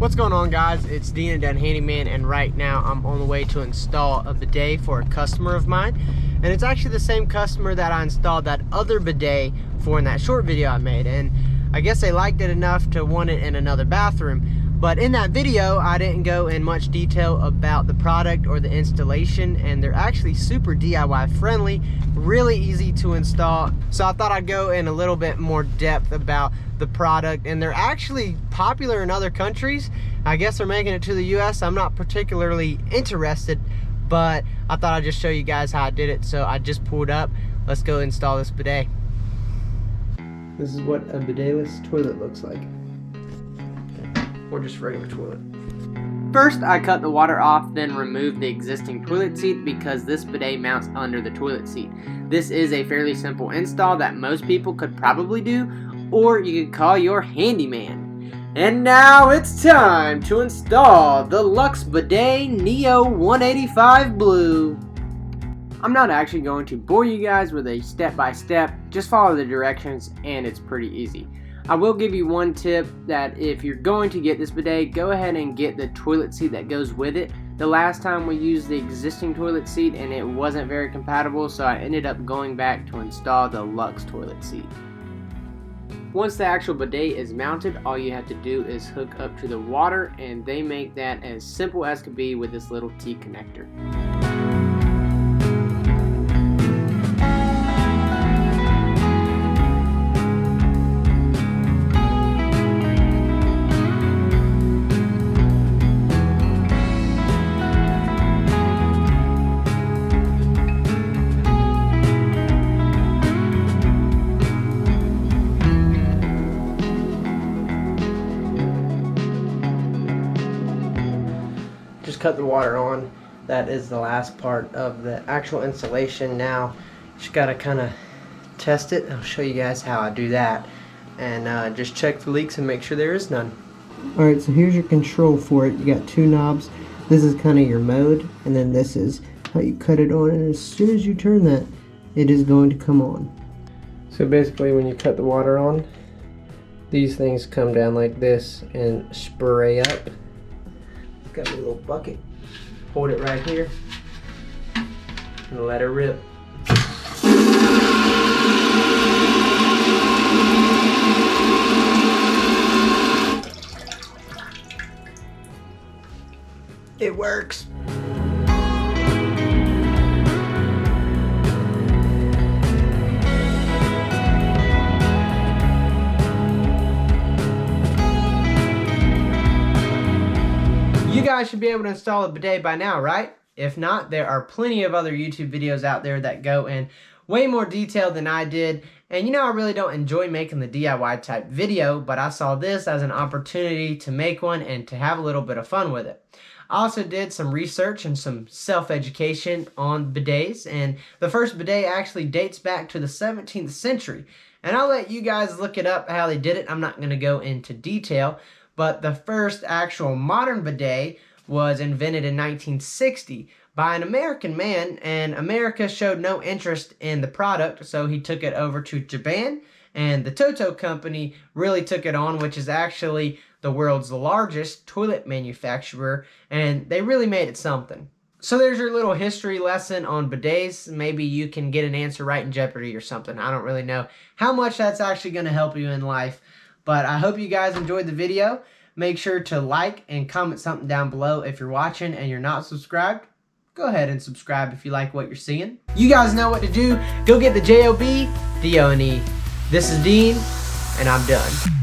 What's going on, guys? It's Dean and Done Handyman, and right now I'm on the way to install a bidet for a customer of mine. And it's actually the same customer that I installed that other bidet for in that short video I made. And I guess they liked it enough to want it in another bathroom. But in that video, I didn't go in much detail about the product or the installation, and they're actually super DIY friendly, really easy to install. So I thought I'd go in a little bit more depth about the product, and they're actually popular in other countries. I guess they're making it to the US. I'm not particularly interested, but I thought I'd just show you guys how I did it. So I just pulled up. Let's go install this bidet. This is what a bidetless toilet looks like. Or just regular toilet. First, I cut the water off, then removed the existing toilet seat because this bidet mounts under the toilet seat. This is a fairly simple install that most people could probably do, or you could call your handyman. And now it's time to install the Luxe Bidet Neo 185 Blue. I'm not actually going to bore you guys with a step-by-step, just follow the directions and it's pretty easy. I will give you one tip that if you're going to get this bidet, go ahead and get the toilet seat that goes with it. The last time we used the existing toilet seat and it wasn't very compatible, so I ended up going back to install the Luxe toilet seat. Once the actual bidet is mounted, all you have to do is hook up to the water, and they make that as simple as could be with this little T connector. Just cut the water on. That is the last part of the actual installation. Now just gotta kind of test it. I'll show you guys how I do that, and just check for leaks and make sure there is none. Alright, so here's your control for it. You got two knobs. This is kind of your mode, and then this is how you cut it on, and as soon as you turn that, it is going to come on. So basically when you cut the water on, these things come down like this and spray up. Got my little bucket. Hold it right here and let her rip. It works. You guys should be able to install a bidet by now, right? If not, there are plenty of other YouTube videos out there that go in way more detail than I did. And you know, I really don't enjoy making the DIY type video, but I saw this as an opportunity to make one and to have a little bit of fun with it. I also did some research and some self-education on bidets, and the first bidet actually dates back to the 17th century. And I'll let you guys look it up how they did it. I'm not going to go into detail. But the first actual modern bidet was invented in 1960 by an American man, and America showed no interest in the product, so he took it over to Japan, and the Toto company really took it on, which is actually the world's largest toilet manufacturer, and they really made it something. So there's your little history lesson on bidets. Maybe you can get an answer right in Jeopardy or something. I don't really know how much that's actually going to help you in life. But I hope you guys enjoyed the video. Make sure to like and comment something down below if you're watching and you're not subscribed. Go ahead and subscribe if you like what you're seeing. You guys know what to do. Go get the JOB, DONE. This is Dean, and I'm done.